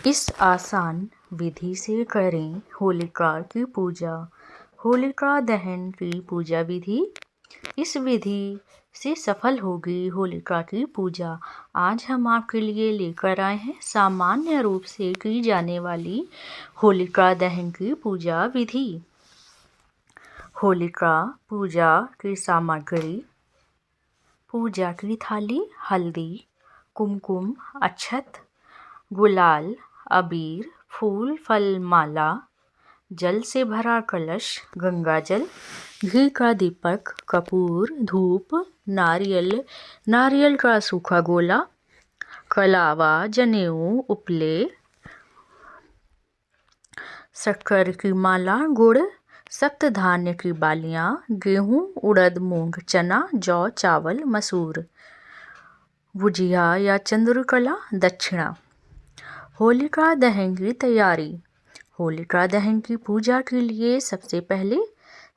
इस आसान विधि से करें होलिका की पूजा। होलिका दहन की पूजा विधि। इस विधि से सफल होगी होलिका की पूजा। आज हम आपके लिए लेकर आए हैं सामान्य रूप से की जाने वाली होलिका दहन की पूजा विधि। होलिका पूजा की सामग्री: पूजा की थाली, हल्दी, कुमकुम, अक्षत, गुलाल, अबीर, फूल, फल, माला, जल से भरा कलश, गंगाजल, घी का दीपक, कपूर, धूप, नारियल का सूखा गोला, कलावा, जनेऊ, उपले, शक्कर की माला, गुड़, सप्तधान्य की बालियां, गेहूं, उड़द, मूंग, चना, जौ, चावल, मसूर, गुजिया या चंद्रकला, दक्षिणा। होलिका दहन की तैयारी। होलिका दहन की पूजा के लिए सबसे पहले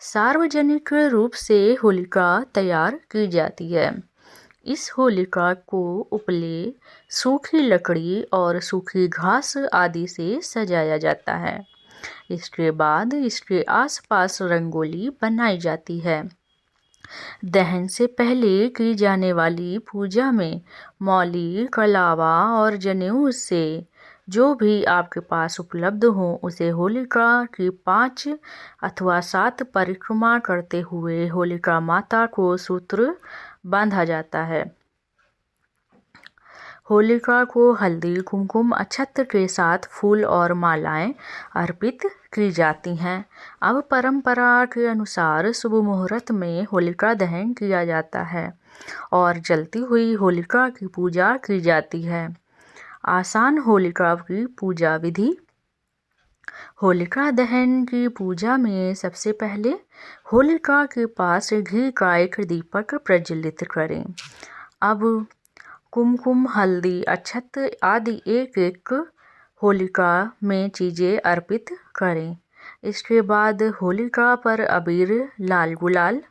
सार्वजनिक रूप से होलिका तैयार की जाती है। इस होलिका को उपले, सूखी लकड़ी और सूखी घास आदि से सजाया जाता है। इसके बाद इसके आसपास रंगोली बनाई जाती है। दहन से पहले की जाने वाली पूजा में मौली, कलावा और जनेऊ से जो भी आपके पास उपलब्ध हो उसे होलिका की 5 अथवा 7 परिक्रमा करते हुए होलिका माता को सूत्र बांधा जाता है। होलिका को हल्दी, कुमकुम, अक्षत के साथ फूल और मालाएं अर्पित की जाती हैं। अब परंपरा के अनुसार शुभ मुहूर्त में होलिका दहन किया जाता है और जलती हुई होलिका की पूजा की जाती है। आसान होलिका की पूजा विधि। होलिका दहन की पूजा में सबसे पहले होलिका के पास घी का एक दीपक प्रज्वलित करें। अब कुमकुम, हल्दी, अक्षत आदि एक एक होलिका में चीज़ें अर्पित करें। इसके बाद होलिका पर अबीर, लाल गुलाल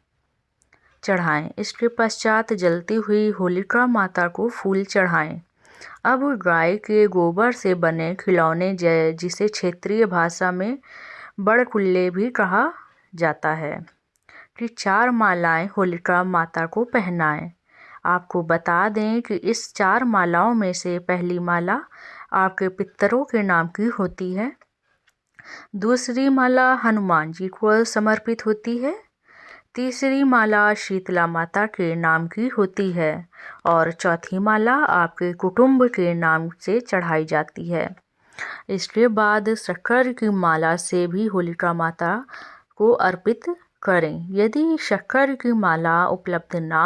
चढ़ाएं। इसके पश्चात जलती हुई होलिका माता को फूल चढ़ाएं। अब गाय के गोबर से बने खिलौने जिसे क्षेत्रीय भाषा में बड़कुल्ले भी कहा जाता है कि 4 मालाएं होलिका माता को पहनाएं। आपको बता दें कि इस 4 मालाओं में से पहली माला आपके पितरों के नाम की होती है, दूसरी माला हनुमान जी को समर्पित होती है, तीसरी माला शीतला माता के नाम की होती है और चौथी माला आपके कुटुंब के नाम से चढ़ाई जाती है। इसके बाद शक्कर की माला से भी होलिका माता को अर्पित करें। यदि शक्कर की माला उपलब्ध ना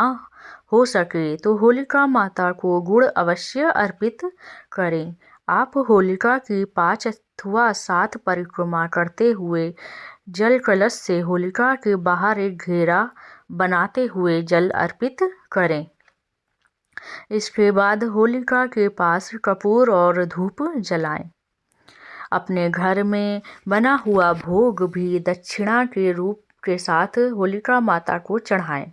हो सके तो होलिका माता को गुड़ अवश्य अर्पित करें। आप होलिका की 5 अथवा 7 परिक्रमा करते हुए जल कलश से होलिका के बाहर एक घेरा बनाते हुए जल अर्पित करें। इसके बाद होलिका के पास कपूर और धूप जलाएं। अपने घर में बना हुआ भोग भी दक्षिणा के रूप के साथ होलिका माता को चढ़ाएं।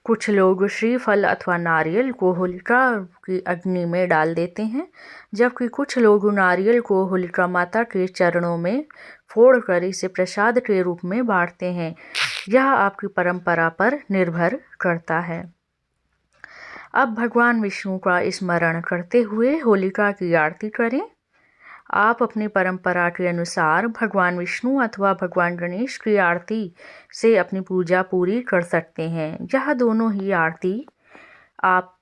कुछ लोग श्रीफल अथवा नारियल को होलिका की अग्नि में डाल देते हैं, जबकि कुछ लोग नारियल को होलिका माता के चरणों में फोड़कर इसे प्रसाद के रूप में बांटते हैं। यह आपकी परंपरा पर निर्भर करता है। अब भगवान विष्णु का स्मरण करते हुए होलिका की आरती करें। आप अपनी परंपरा के अनुसार भगवान विष्णु अथवा भगवान गणेश की आरती से अपनी पूजा पूरी कर सकते हैं। यह दोनों ही आरती आप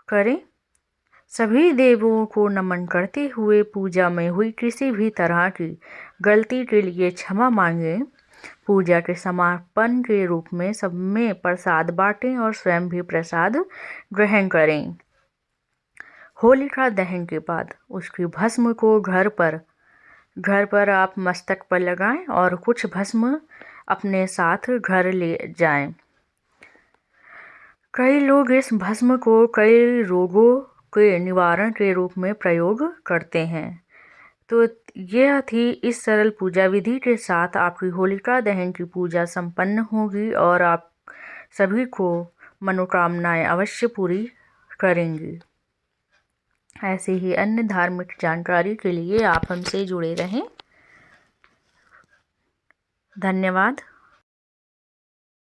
करें। सभी देवों को नमन करते हुए पूजा में हुई किसी भी तरह की गलती के लिए क्षमा मांगें। पूजा के समापन के रूप में सब में प्रसाद बांटें और स्वयं भी प्रसाद ग्रहण करें। होलिका दहन के बाद उसकी भस्म को घर पर आप मस्तक पर लगाएं और कुछ भस्म अपने साथ घर ले जाएं। कई लोग इस भस्म को कई रोगों के निवारण के रूप में प्रयोग करते हैं। तो यह थी इस सरल पूजा विधि के साथ आपकी होलिका दहन की पूजा संपन्न होगी और आप सभी को मनोकामनाएं अवश्य पूरी करेंगी। ऐसे ही अन्य धार्मिक जानकारी के लिए आप हमसे जुड़े रहें। धन्यवाद।